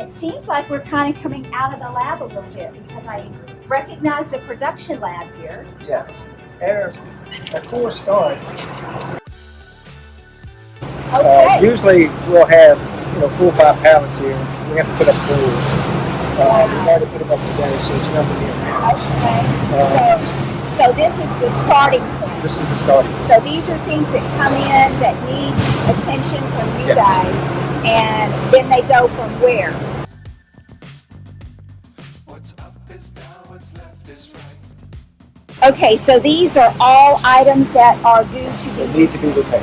it seems like we're kind of coming out of the lab a little bit because I recognize the production lab here. Yes. There's a core start. Okay. Usually we'll have 4 or 5 pallets here. We have to put up cores. We've already put them up today, so it's nothing new now. Okay. So this is the starting point. This is the starting point. So these are things that come in that need attention from you Yes. guys, and then they go from where? What's up is down, what's left is right. Okay, so these are all items that are due to They be, need to be repaired.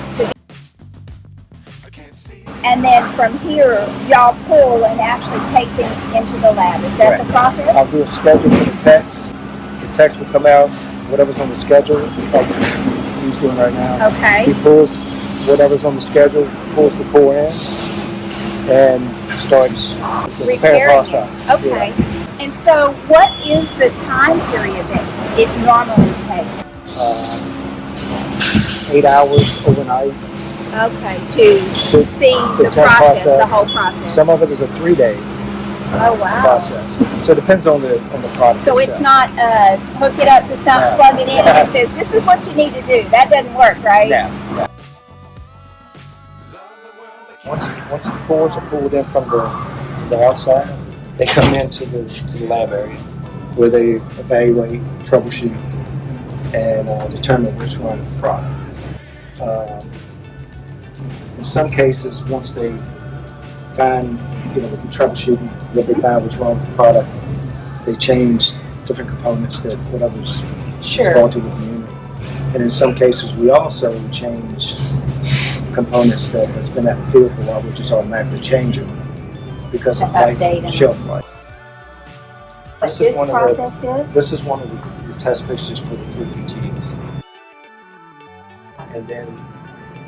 I can't see and then from here, y'all pull and actually take things into the lab. Is that the Correct. process? I'll do a schedule for the text. The text will come out, whatever's on the schedule, like he's doing right now. Okay. He pulls whatever's on the schedule, pulls the core in, and starts the repair Repairing it. process. Okay. And so what is the time period that it normally takes? 8 hours overnight. Okay, to see the the temp process, the process. whole process. Some of it is a 3-day Oh, wow. process. So it depends on the product. So it's itself. not hook it up to something, No. plug it in, and it says, this is what you need to do. That doesn't work, right? Yeah. Once the cores are pulled in from the outside, they come into the lab area where they evaluate, troubleshoot, and determine which one is the product. In some cases, once they find, with the troubleshooting, what they find what's wrong with the product, they change different components that whatever's Sure. faulty with the unit. And in some cases, we also change components that has been at the field for a while, which is automatically changing because of To update them. shelf life. What This is this one of the- process is? This is one of the test fixtures for the 3PGs. And then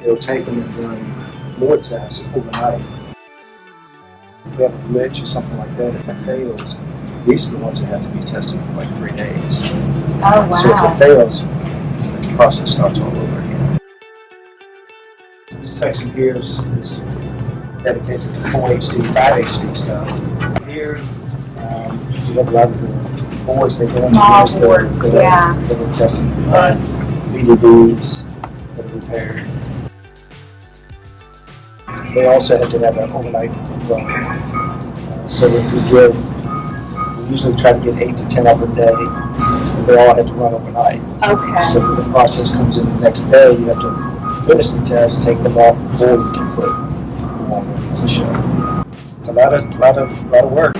it'll take them and run more tests overnight. If we have a glitch or something like that, if it fails, these are the ones that have to be tested for like 3 days. Oh, So if wow. it fails, the process starts all over again. This section here is dedicated to 4HD, 5HD stuff. Here, you have a lot of the boards they go into. Small this, boards, they're- yeah. They were testing VDBs that are repaired. They also have to have an overnight run. So if we usually try to get 8 to 10 of them a day, and they all have to run overnight. Okay. So when the process comes in the next day, you have to finish the test, take them off before you can put them on the show. It's a lot of work.